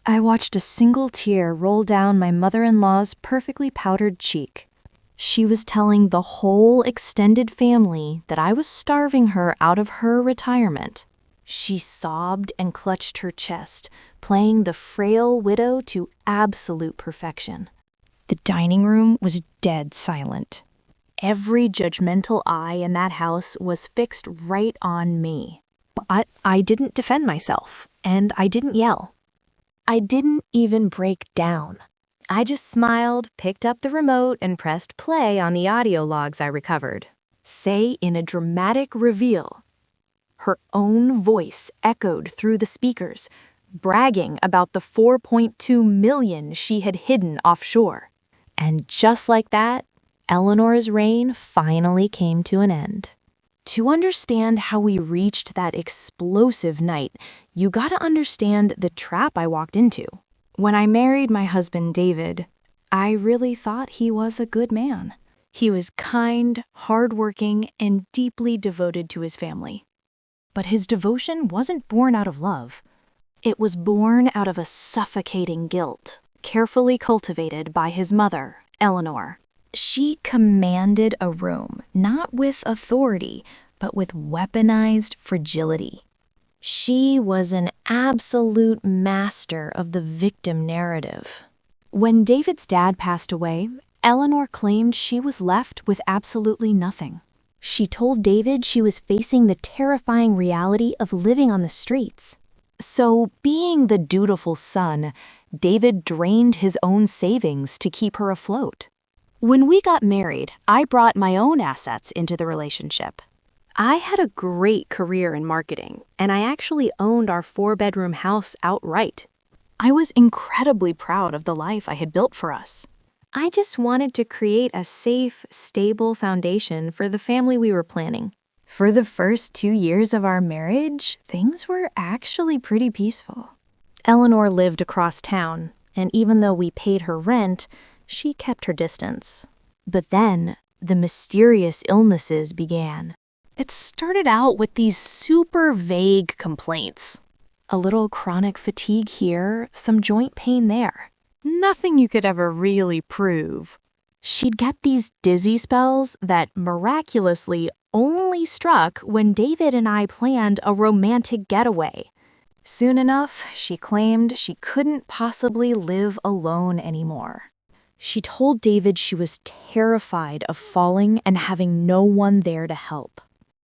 I watched a single tear roll down my mother-in-law's perfectly powdered cheek. She was telling the whole extended family that I was starving her out of her retirement. She sobbed and clutched her chest, playing the frail widow to absolute perfection. The dining room was dead silent. Every judgmental eye in that house was fixed right on me. But I didn't defend myself, and I didn't yell. I didn't even break down. I just smiled, picked up the remote, and pressed play on the audio logs I recovered. Say in a dramatic reveal. Her own voice echoed through the speakers, bragging about the 4.2 million she had hidden offshore. And just like that, Eleanor's reign finally came to an end. To understand how we reached that explosive night, you gotta understand the trap I walked into. When I married my husband, David, I really thought he was a good man. He was kind, hardworking, and deeply devoted to his family. But his devotion wasn't born out of love. It was born out of a suffocating guilt, carefully cultivated by his mother, Eleanor. She commanded a room, not with authority, but with weaponized fragility. She was an absolute master of the victim narrative. When David's dad passed away, Eleanor claimed she was left with absolutely nothing. She told David she was facing the terrifying reality of living on the streets. So, being the dutiful son, David drained his own savings to keep her afloat. When we got married, I brought my own assets into the relationship. I had a great career in marketing, and I actually owned our 4-bedroom house outright. I was incredibly proud of the life I had built for us. I just wanted to create a safe, stable foundation for the family we were planning. For the first 2 years of our marriage, things were actually pretty peaceful. Eleanor lived across town, and even though we paid her rent, she kept her distance. But then, the mysterious illnesses began. It started out with these super vague complaints. A little chronic fatigue here, some joint pain there. Nothing you could ever really prove. She'd get these dizzy spells that miraculously only struck when David and I planned a romantic getaway. Soon enough, she claimed she couldn't possibly live alone anymore. She told David she was terrified of falling and having no one there to help.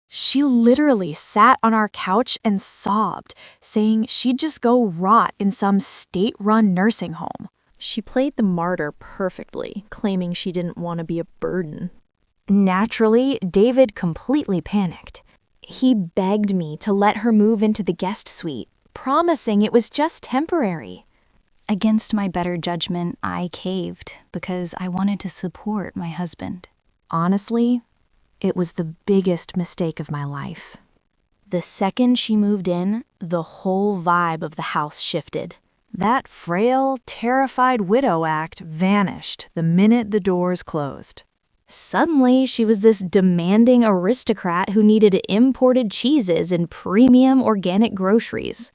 She literally sat on our couch and sobbed, saying she'd just go rot in some state-run nursing home. She played the martyr perfectly, claiming she didn't want to be a burden. Naturally, David completely panicked. He begged me to let her move into the guest suite, promising it was just temporary. Against my better judgment, I caved because I wanted to support my husband. Honestly, it was the biggest mistake of my life. The second she moved in, the whole vibe of the house shifted. That frail, terrified widow act vanished the minute the doors closed. Suddenly, she was this demanding aristocrat who needed imported cheeses and premium organic groceries.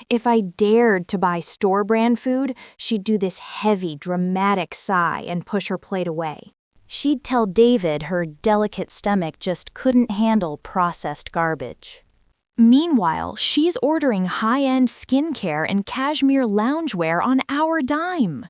If I dared to buy store-brand food, she'd do this heavy, dramatic sigh and push her plate away. She'd tell David her delicate stomach just couldn't handle processed garbage. Meanwhile, she's ordering high-end skincare and cashmere loungewear on our dime.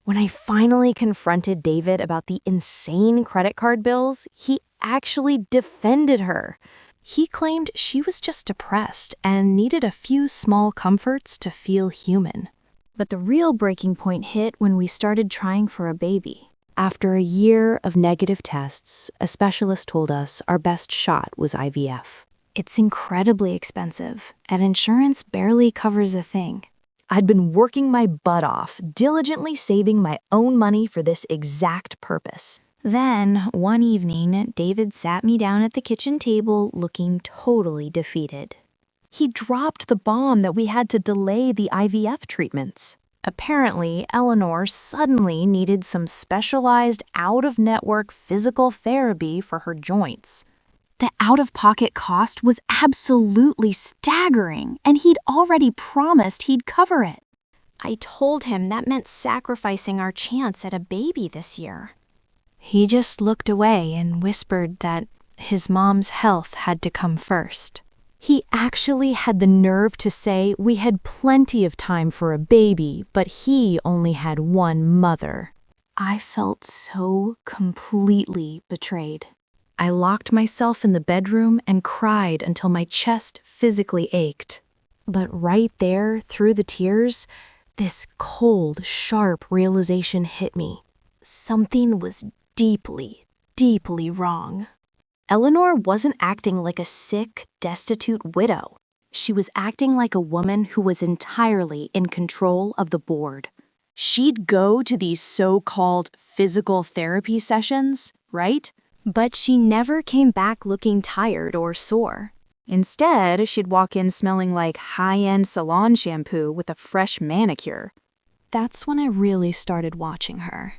When I finally confronted David about the insane credit card bills, he actually defended her. He claimed she was just depressed and needed a few small comforts to feel human. But the real breaking point hit when we started trying for a baby. After a year of negative tests, a specialist told us our best shot was IVF. It's incredibly expensive, and insurance barely covers a thing. I'd been working my butt off, diligently saving my own money for this exact purpose. Then, one evening, David sat me down at the kitchen table looking totally defeated. He dropped the bomb that we had to delay the IVF treatments. Apparently, Eleanor suddenly needed some specialized out-of-network physical therapy for her joints. The out-of-pocket cost was absolutely staggering, and he'd already promised he'd cover it. I told him that meant sacrificing our chance at a baby this year. He just looked away and whispered that his mom's health had to come first. He actually had the nerve to say we had plenty of time for a baby, but he only had one mother. I felt so completely betrayed. I locked myself in the bedroom and cried until my chest physically ached. But right there, through the tears, this cold, sharp realization hit me. Something was deeply, deeply wrong. Eleanor wasn't acting like a sick, destitute widow. She was acting like a woman who was entirely in control of the board. She'd go to these so-called physical therapy sessions, right? But she never came back looking tired or sore. Instead, she'd walk in smelling like high-end salon shampoo with a fresh manicure. That's when I really started watching her.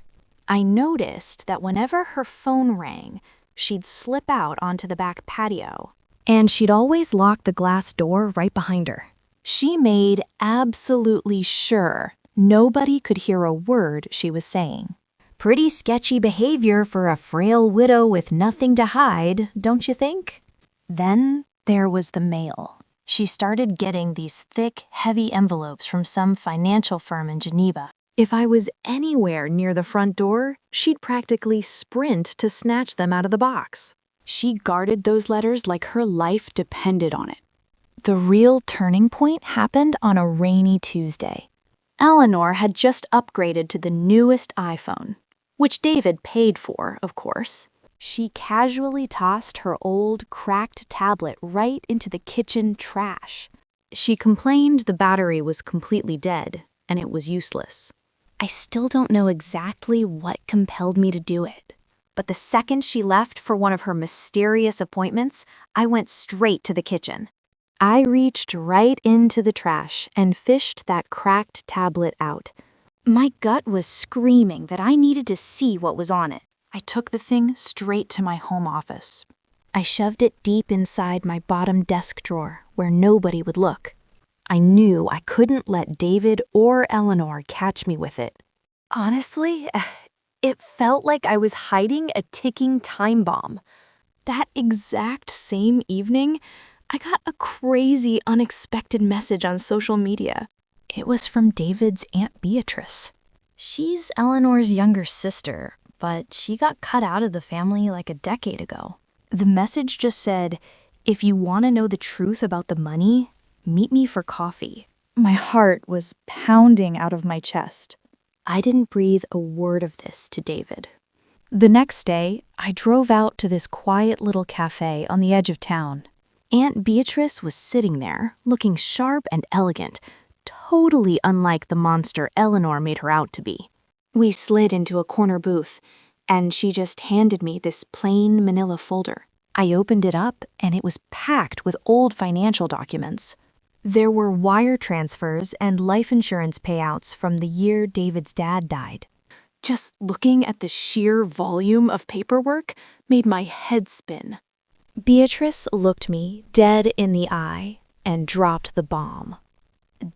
I noticed that whenever her phone rang, she'd slip out onto the back patio, and she'd always lock the glass door right behind her. She made absolutely sure nobody could hear a word she was saying. Pretty sketchy behavior for a frail widow with nothing to hide, don't you think? Then there was the mail. She started getting these thick, heavy envelopes from some financial firm in Geneva. If I was anywhere near the front door, she'd practically sprint to snatch them out of the box. She guarded those letters like her life depended on it. The real turning point happened on a rainy Tuesday. Eleanor had just upgraded to the newest iPhone, which David paid for, of course. She casually tossed her old, cracked tablet right into the kitchen trash. She complained the battery was completely dead and it was useless. I still don't know exactly what compelled me to do it, but the second she left for one of her mysterious appointments, I went straight to the kitchen. I reached right into the trash and fished that cracked tablet out. My gut was screaming that I needed to see what was on it. I took the thing straight to my home office. I shoved it deep inside my bottom desk drawer where nobody would look. I knew I couldn't let David or Eleanor catch me with it. Honestly, it felt like I was hiding a ticking time bomb. That exact same evening, I got a crazy, unexpected message on social media. It was from David's Aunt Beatrice. She's Eleanor's younger sister, but she got cut out of the family like a decade ago. The message just said, "If you want to know the truth about the money, meet me for coffee." My heart was pounding out of my chest. I didn't breathe a word of this to David. The next day, I drove out to this quiet little cafe on the edge of town. Aunt Beatrice was sitting there, looking sharp and elegant, totally unlike the monster Eleanor made her out to be. We slid into a corner booth, and she just handed me this plain manila folder. I opened it up, and it was packed with old financial documents. There were wire transfers and life insurance payouts from the year David's dad died. Just looking at the sheer volume of paperwork made my head spin. Beatrice looked me dead in the eye and dropped the bomb.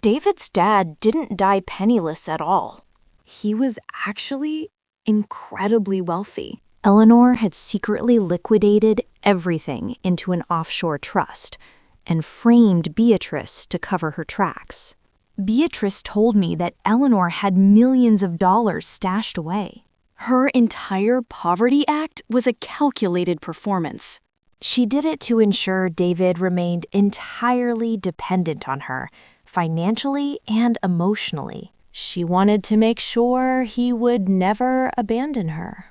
David's dad didn't die penniless at all. He was actually incredibly wealthy. Eleanor had secretly liquidated everything into an offshore trust and framed Beatrice to cover her tracks. Beatrice told me that Eleanor had millions of dollars stashed away. Her entire poverty act was a calculated performance. She did it to ensure David remained entirely dependent on her, financially and emotionally. She wanted to make sure he would never abandon her.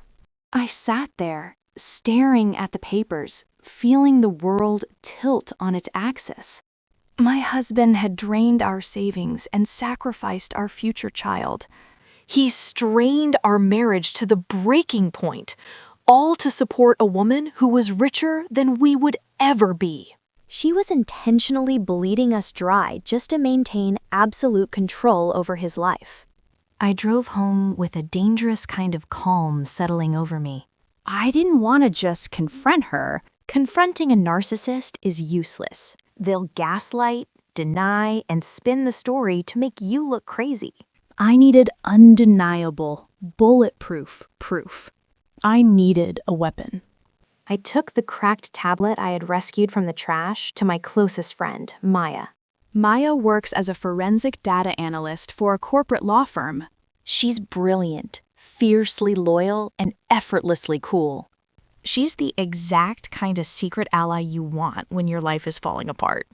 I sat there, staring at the papers, feeling the world tilt on its axis. My husband had drained our savings and sacrificed our future child. He strained our marriage to the breaking point, all to support a woman who was richer than we would ever be. She was intentionally bleeding us dry just to maintain absolute control over his life. I drove home with a dangerous kind of calm settling over me. I didn't want to just confront her. Confronting a narcissist is useless. They'll gaslight, deny, and spin the story to make you look crazy. I needed undeniable, bulletproof proof. I needed a weapon. I took the cracked tablet I had rescued from the trash to my closest friend, Maya. Maya works as a forensic data analyst for a corporate law firm. She's brilliant, fiercely loyal, and effortlessly cool. She's the exact kind of secret ally you want when your life is falling apart.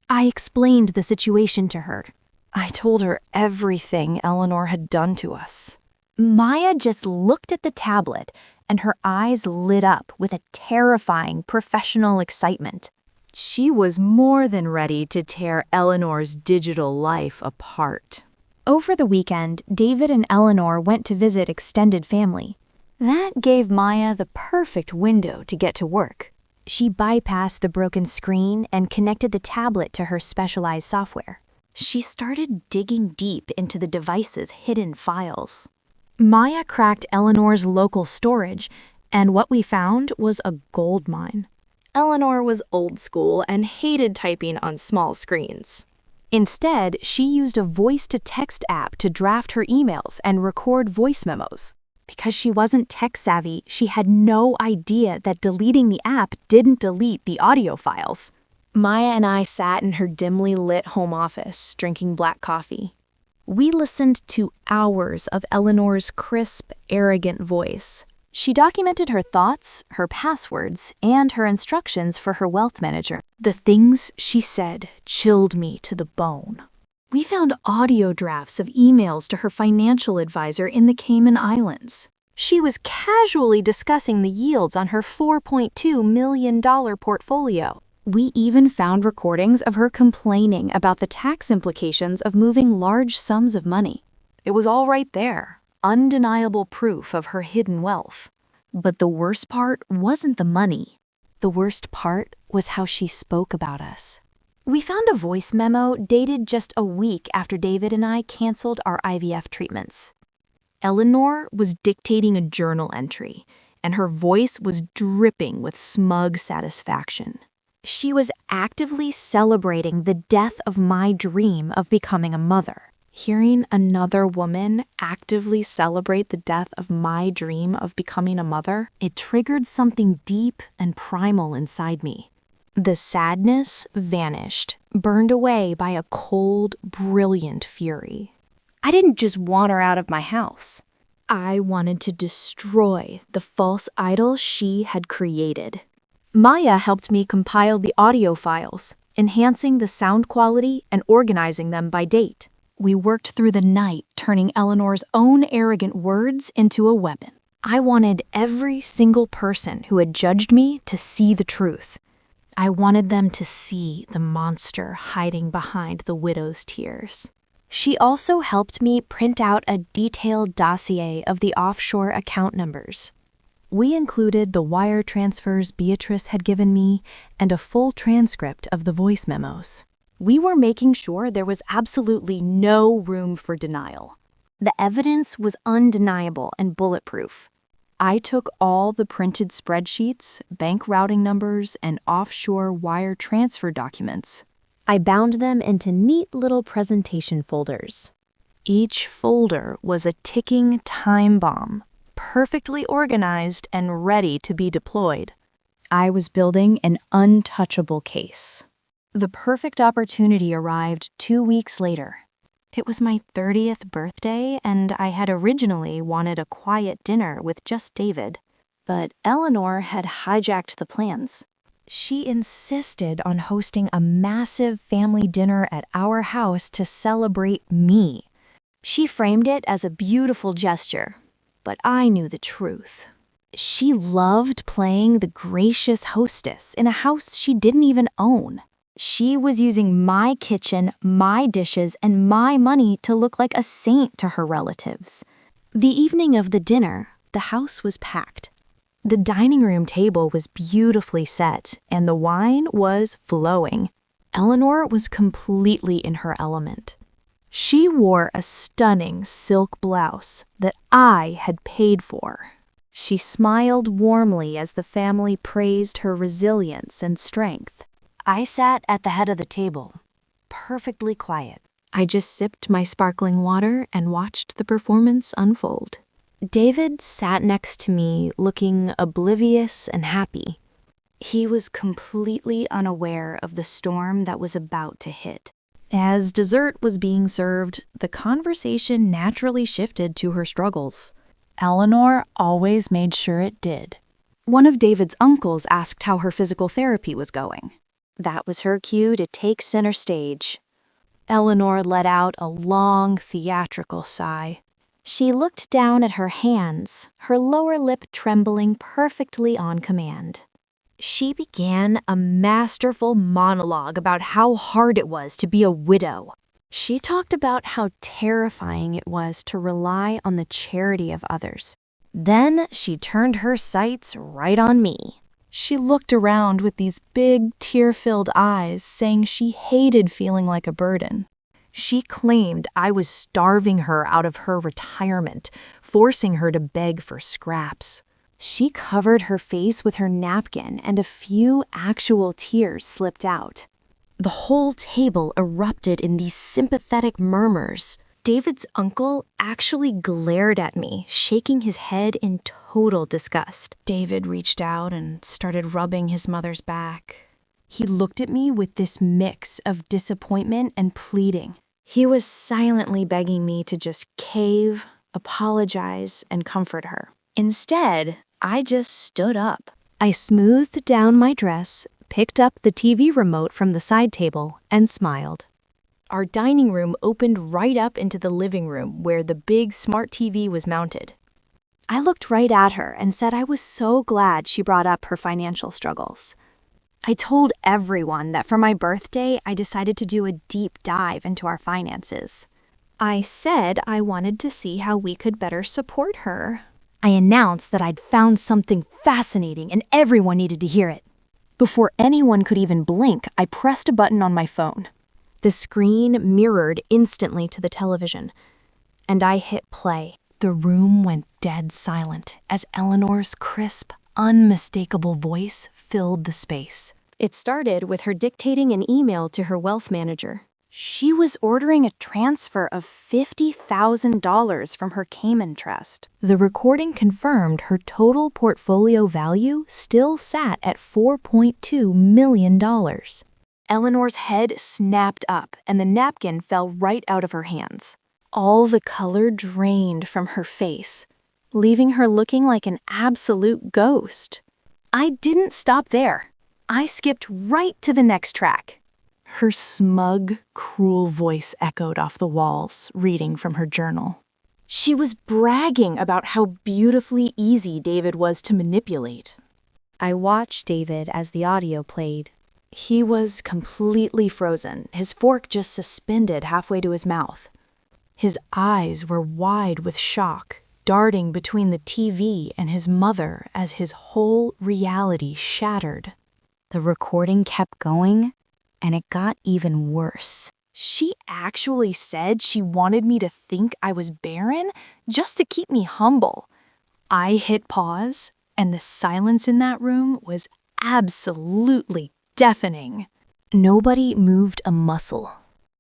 I explained the situation to her. I told her everything Eleanor had done to us. Maya just looked at the tablet, and her eyes lit up with a terrifying professional excitement. She was more than ready to tear Eleanor's digital life apart. Over the weekend, David and Eleanor went to visit extended family. That gave Maya the perfect window to get to work. She bypassed the broken screen and connected the tablet to her specialized software. She started digging deep into the device's hidden files. Maya cracked Eleanor's local storage, and what we found was a gold mine. Eleanor was old school and hated typing on small screens. Instead, she used a voice-to-text app to draft her emails and record voice memos. Because she wasn't tech-savvy, she had no idea that deleting the app didn't delete the audio files. Maya and I sat in her dimly lit home office, drinking black coffee. We listened to hours of Eleanor's crisp, arrogant voice. She documented her thoughts, her passwords, and her instructions for her wealth manager. The things she said chilled me to the bone. We found audio drafts of emails to her financial advisor in the Cayman Islands. She was casually discussing the yields on her $4.2 million portfolio. We even found recordings of her complaining about the tax implications of moving large sums of money. It was all right there, undeniable proof of her hidden wealth. But the worst part wasn't the money. The worst part was how she spoke about us. We found a voice memo dated just a week after David and I canceled our IVF treatments. Eleanor was dictating a journal entry, and her voice was dripping with smug satisfaction. She was actively celebrating the death of my dream of becoming a mother. Hearing another woman actively celebrate the death of my dream of becoming a mother, it triggered something deep and primal inside me. The sadness vanished, burned away by a cold, brilliant fury. I didn't just want her out of my house. I wanted to destroy the false idol she had created. Maya helped me compile the audio files, enhancing the sound quality and organizing them by date. We worked through the night, turning Eleanor's own arrogant words into a weapon. I wanted every single person who had judged me to see the truth. I wanted them to see the monster hiding behind the widow's tears. She also helped me print out a detailed dossier of the offshore account numbers. We included the wire transfers Beatrice had given me and a full transcript of the voice memos. We were making sure there was absolutely no room for denial. The evidence was undeniable and bulletproof. I took all the printed spreadsheets, bank routing numbers, and offshore wire transfer documents. I bound them into neat little presentation folders. Each folder was a ticking time bomb, perfectly organized and ready to be deployed. I was building an untouchable case. The perfect opportunity arrived 2 weeks later. It was my 30th birthday, and I had originally wanted a quiet dinner with just David. But Eleanor had hijacked the plans. She insisted on hosting a massive family dinner at our house to celebrate me. She framed it as a beautiful gesture, but I knew the truth. She loved playing the gracious hostess in a house she didn't even own. She was using my kitchen, my dishes, and my money to look like a saint to her relatives. The evening of the dinner, the house was packed. The dining room table was beautifully set, and the wine was flowing. Eleanor was completely in her element. She wore a stunning silk blouse that I had paid for. She smiled warmly as the family praised her resilience and strength. I sat at the head of the table, perfectly quiet, I just sipped my sparkling water and watched the performance unfold. David sat next to me, looking oblivious and happy. He was completely unaware of the storm that was about to hit. As dessert was being served, the conversation naturally shifted to her struggles. Eleanor always made sure it did. One of David's uncles asked how her physical therapy was going. That was her cue to take center stage. Eleanor let out a long, theatrical sigh. She looked down at her hands, her lower lip trembling perfectly on command. She began a masterful monologue about how hard it was to be a widow. She talked about how terrifying it was to rely on the charity of others. Then she turned her sights right on me. She looked around with these big, tear-filled eyes, saying she hated feeling like a burden. She claimed I was starving her out of her retirement, forcing her to beg for scraps. She covered her face with her napkin and a few actual tears slipped out. The whole table erupted in these sympathetic murmurs. David's uncle actually glared at me, shaking his head in total disgust. David reached out and started rubbing his mother's back. He looked at me with this mix of disappointment and pleading. He was silently begging me to just cave, apologize, and comfort her. Instead, I just stood up. I smoothed down my dress, picked up the TV remote from the side table, and smiled. Our dining room opened right up into the living room where the big smart TV was mounted. I looked right at her and said I was so glad she brought up her financial struggles. I told everyone that for my birthday, I decided to do a deep dive into our finances. I said I wanted to see how we could better support her. I announced that I'd found something fascinating and everyone needed to hear it. Before anyone could even blink, I pressed a button on my phone. The screen mirrored instantly to the television, and I hit play. The room went dead silent as Eleanor's crisp, unmistakable voice filled the space. It started with her dictating an email to her wealth manager. She was ordering a transfer of $50,000 from her Cayman trust. The recording confirmed her total portfolio value still sat at $4.2 million. Eleanor's head snapped up and the napkin fell right out of her hands. All the color drained from her face, leaving her looking like an absolute ghost. I didn't stop there. I skipped right to the next track. Her smug, cruel voice echoed off the walls, reading from her journal. She was bragging about how beautifully easy David was to manipulate. I watched David as the audio played. He was completely frozen, his fork just suspended halfway to his mouth. His eyes were wide with shock, darting between the TV and his mother as his whole reality shattered. The recording kept going, and it got even worse. She actually said she wanted me to think I was barren just to keep me humble. I hit pause, and the silence in that room was absolutely deafening. Nobody moved a muscle.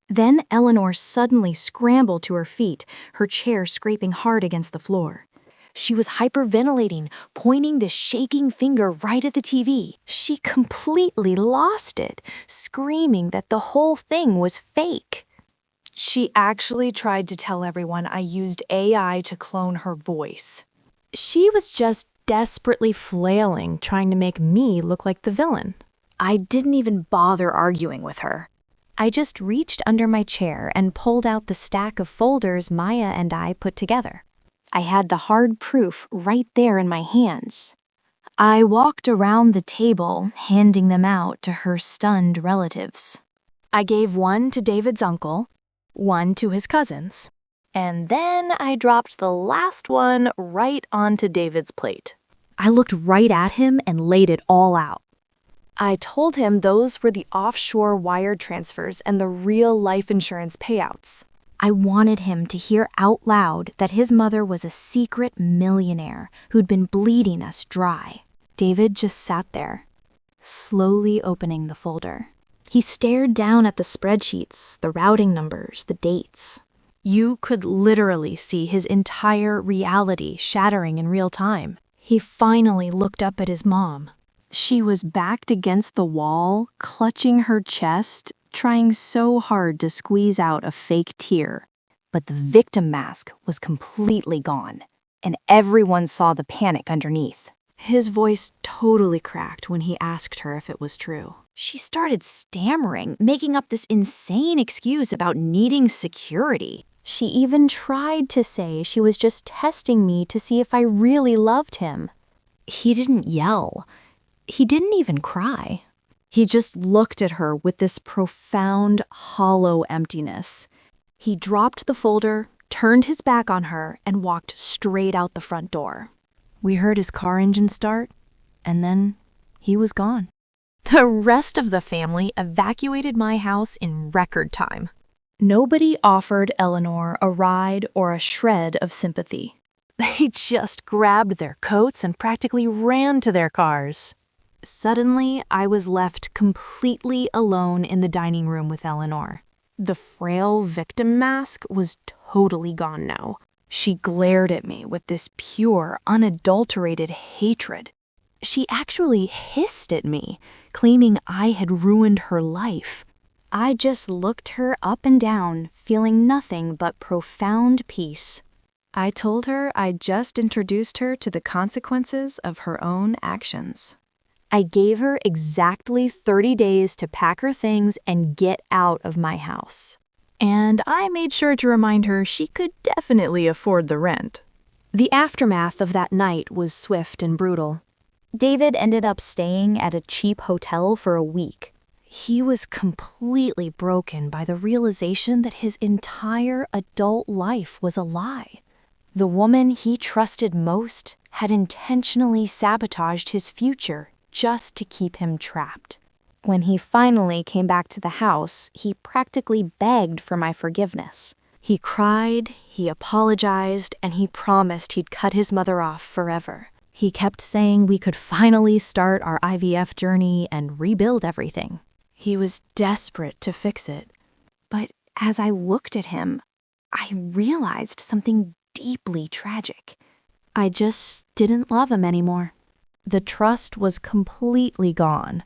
Then Eleanor suddenly scrambled to her feet, her chair scraping hard against the floor. She was hyperventilating, pointing the shaking finger right at the TV. She completely lost it, screaming that the whole thing was fake. She actually tried to tell everyone I used AI to clone her voice. She was just desperately flailing, trying to make me look like the villain. I didn't even bother arguing with her. I just reached under my chair and pulled out the stack of folders Maya and I put together. I had the hard proof right there in my hands. I walked around the table, handing them out to her stunned relatives. I gave one to David's uncle, one to his cousins, and then I dropped the last one right onto David's plate. I looked right at him and laid it all out. I told him those were the offshore wire transfers and the real life insurance payouts. I wanted him to hear out loud that his mother was a secret millionaire who'd been bleeding us dry. David just sat there, slowly opening the folder. He stared down at the spreadsheets, the routing numbers, the dates. You could literally see his entire reality shattering in real time. He finally looked up at his mom. She was backed against the wall, clutching her chest, trying so hard to squeeze out a fake tear. But the victim mask was completely gone, and everyone saw the panic underneath. His voice totally cracked when he asked her if it was true. She started stammering, making up this insane excuse about needing security. She even tried to say she was just testing me to see if I really loved him. He didn't yell. He didn't even cry. He just looked at her with this profound, hollow emptiness. He dropped the folder, turned his back on her, and walked straight out the front door. We heard his car engine start, and then he was gone. The rest of the family evacuated my house in record time. Nobody offered Eleanor a ride or a shred of sympathy. They just grabbed their coats and practically ran to their cars. Suddenly, I was left completely alone in the dining room with Eleanor. The frail victim mask was totally gone now. She glared at me with this pure, unadulterated hatred. She actually hissed at me, claiming I had ruined her life. I just looked her up and down, feeling nothing but profound peace. I told her I'd just introduced her to the consequences of her own actions. I gave her exactly 30 days to pack her things and get out of my house. And I made sure to remind her she could definitely afford the rent. The aftermath of that night was swift and brutal. David ended up staying at a cheap hotel for a week. He was completely broken by the realization that his entire adult life was a lie. The woman he trusted most had intentionally sabotaged his future just to keep him trapped. When he finally came back to the house, he practically begged for my forgiveness. He cried, he apologized, and he promised he'd cut his mother off forever. He kept saying we could finally start our IVF journey and rebuild everything. He was desperate to fix it. But as I looked at him, I realized something deeply tragic. I just didn't love him anymore. The trust was completely gone.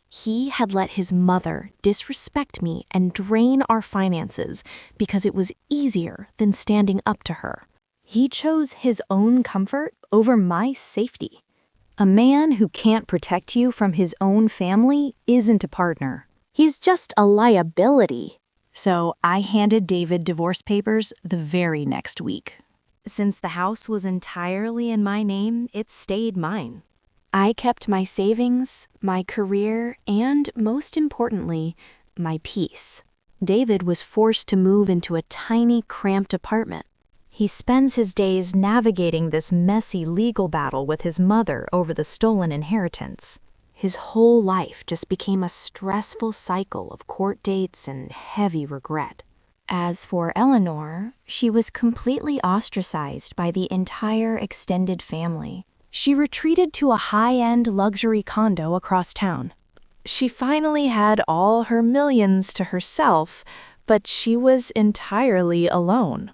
He had let his mother disrespect me and drain our finances because it was easier than standing up to her. He chose his own comfort over my safety. A man who can't protect you from his own family isn't a partner. He's just a liability. So I handed David divorce papers the very next week. Since the house was entirely in my name, it stayed mine. I kept my savings, my career, and most importantly, my peace. David was forced to move into a tiny, cramped apartment. He spends his days navigating this messy legal battle with his mother over the stolen inheritance. His whole life just became a stressful cycle of court dates and heavy regret. As for Eleanor, she was completely ostracized by the entire extended family. She retreated to a high-end luxury condo across town. She finally had all her millions to herself, but she was entirely alone.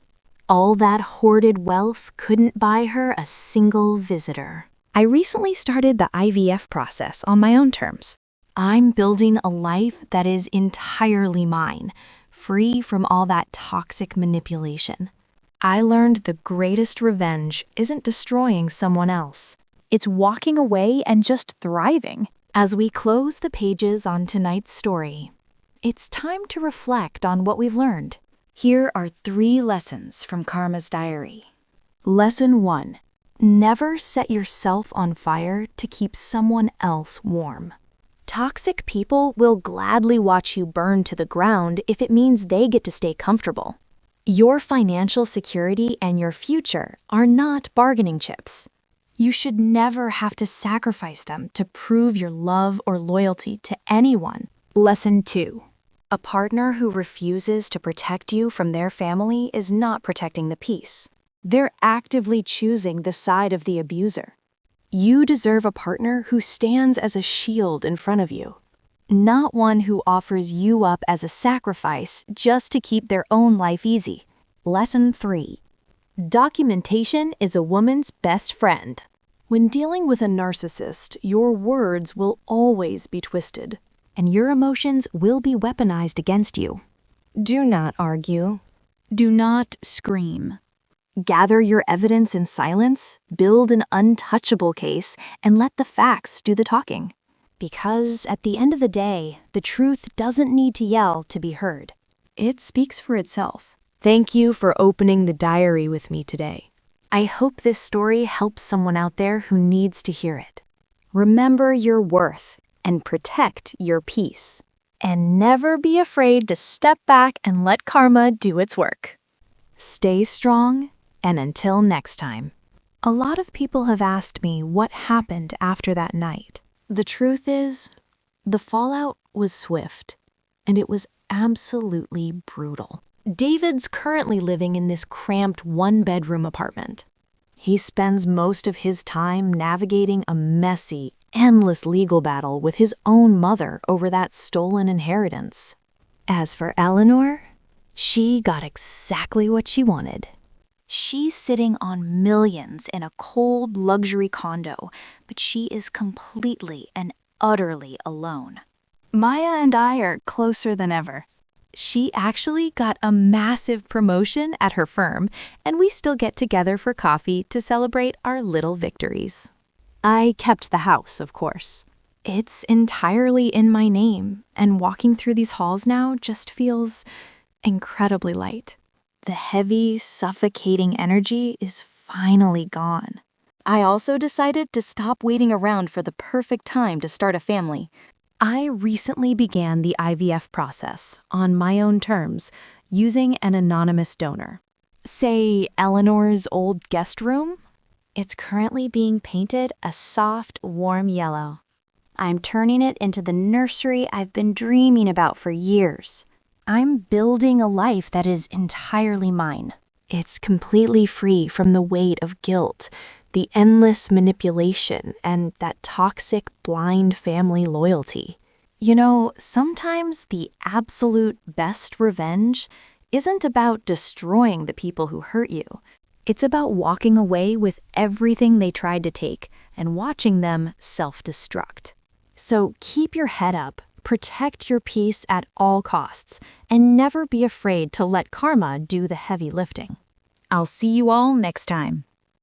All that hoarded wealth couldn't buy her a single visitor. I recently started the IVF process on my own terms. I'm building a life that is entirely mine, free from all that toxic manipulation. I learned the greatest revenge isn't destroying someone else. It's walking away and just thriving. As we close the pages on tonight's story, it's time to reflect on what we've learned. Here are 3 lessons from Karma's diary. Lesson 1. Never set yourself on fire to keep someone else warm. Toxic people will gladly watch you burn to the ground if it means they get to stay comfortable. Your financial security and your future are not bargaining chips. You should never have to sacrifice them to prove your love or loyalty to anyone. Lesson 2. A partner who refuses to protect you from their family is not protecting the peace. They're actively choosing the side of the abuser. You deserve a partner who stands as a shield in front of you. not one who offers you up as a sacrifice just to keep their own life easy. Lesson 3. Documentation is a woman's best friend. When dealing with a narcissist, your words will always be twisted, and your emotions will be weaponized against you. Do not argue. Do not scream. Gather your evidence in silence, build an untouchable case, and let the facts do the talking. Because at the end of the day, the truth doesn't need to yell to be heard. It speaks for itself. Thank you for opening the diary with me today. I hope this story helps someone out there who needs to hear it. Remember your worth and protect your peace. And never be afraid to step back and let karma do its work. Stay strong, and until next time. A lot of people have asked me what happened after that night. The truth is, the fallout was swift, and it was absolutely brutal. David's currently living in this cramped one-bedroom apartment. He spends most of his time navigating a messy, endless legal battle with his own mother over that stolen inheritance. As for Eleanor, she got exactly what she wanted. She's sitting on millions in a cold luxury condo, but she is completely and utterly alone. Maya and I are closer than ever. She actually got a massive promotion at her firm, and we still get together for coffee to celebrate our little victories. I kept the house, of course. It's entirely in my name, and walking through these halls now just feels incredibly light. The heavy, suffocating energy is finally gone. I also decided to stop waiting around for the perfect time to start a family. I recently began the IVF process on my own terms, using an anonymous donor. Say Eleanor's old guest room? It's currently being painted a soft, warm yellow. I'm turning it into the nursery I've been dreaming about for years. I'm building a life that is entirely mine. It's completely free from the weight of guilt, the endless manipulation, and that toxic, blind family loyalty. You know, sometimes the absolute best revenge isn't about destroying the people who hurt you. It's about walking away with everything they tried to take and watching them self-destruct. So keep your head up, protect your peace at all costs, and never be afraid to let karma do the heavy lifting. I'll see you all next time.